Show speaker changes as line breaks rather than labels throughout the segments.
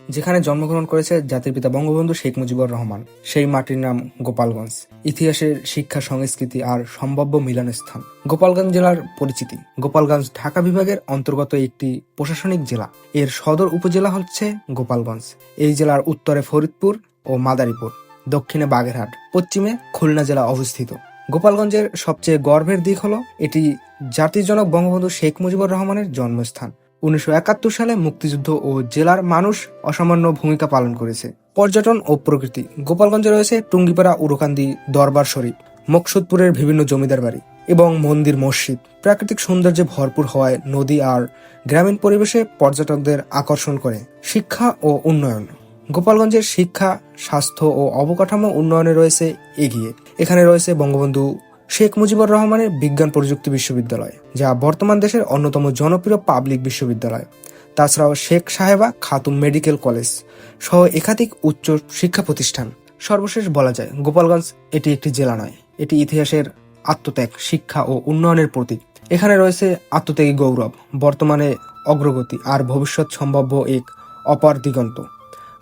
যেখানে জন্মগ্রহণ করেছে জাতির পিতা বঙ্গবন্ধু শেখ মুজিবুর রহমান। সেই মাটির নাম গোপালগঞ্জ। ইতিহাসের, শিক্ষা, সংস্কৃতি আর সম্ভাব্য মিলনস্থান। গোপালগঞ্জ জেলার পরিচিতি। গোপালগঞ্জ ঢাকা বিভাগের অন্তর্গত একটি প্রশাসনিক জেলা। এর সদর উপজেলা হচ্ছে গোপালগঞ্জ। এই জেলার উত্তরে ফরিদপুর ও মাদারীপুর, দক্ষিণে বাগেরহাট, পশ্চিমে খুলনা জেলা অবস্থিত। গোপালগঞ্জের সবচেয়ে গর্বের দিক হলো এটি জাতির জনক বঙ্গবন্ধু শেখ মুজিবুর রহমানের জন্মস্থান। 1971 সালে মুক্তিযুদ্ধ ও জেলার মানুষ অসামান্য ভূমিকা পালন করেছে। পর্যটন ও প্রকৃতি। গোপালগঞ্জে রয়েছে টুঙ্গিপাড়া, উরকান্দি, দরবার শরীফ, মকসুদপুরের বিভিন্ন জমিদার বাড়ি এবং মন্দির, মসজিদ। প্রাকৃতিক সৌন্দর্যে ভরপুর হওয়ায় নদী আর গ্রামীণ পরিবেশে পর্যটকদের আকর্ষণ করে। শিক্ষা ও উন্নয়ন। গোপালগঞ্জের শিক্ষা, স্বাস্থ্য ও অবকাঠামো উন্নয়নে রয়েছে এগিয়ে। এখানে রয়েছে বঙ্গবন্ধু শেখ মুজিবুর রহমানের বিজ্ঞান প্রযুক্তি বিশ্ববিদ্যালয়, যা বর্তমান দেশের অন্যতম জনপ্রিয় পাবলিক বিশ্ববিদ্যালয়। তাছাড়াও শেখ সাহেবা খাতুন মেডিকেল কলেজ সহ একাধিক উচ্চ শিক্ষা প্রতিষ্ঠান। সর্বশেষ বলা যায়, গোপালগঞ্জ এটি একটি জেলা নয়, এটি ইতিহাসের আত্মত্যাগ, শিক্ষা ও উন্নয়নের প্রতীক। এখানে রয়েছে আত্মত্যাগী গৌরব, বর্তমানে অগ্রগতি আর ভবিষ্যৎ সম্ভাব্য এক অপার দিগন্ত।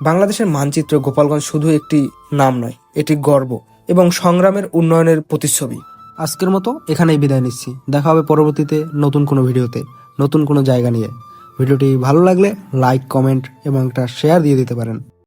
বাংলাদেশের মানচিত্রে গোপালগঞ্জ শুধু একটি নাম নয়, এটি গর্ব এবং সংগ্রামের উন্নয়নের প্রতিচ্ছবি। আজকের মতো এখানেই বিদায় নিচ্ছি। দেখা হবে পরবর্তীতে নতুন কোনো ভিডিওতে, নতুন কোনো জায়গা নিয়ে। ভিডিওটি ভালো লাগলে লাইক, কমেন্ট এবং একটা শেয়ার দিয়ে দিতে পারেন।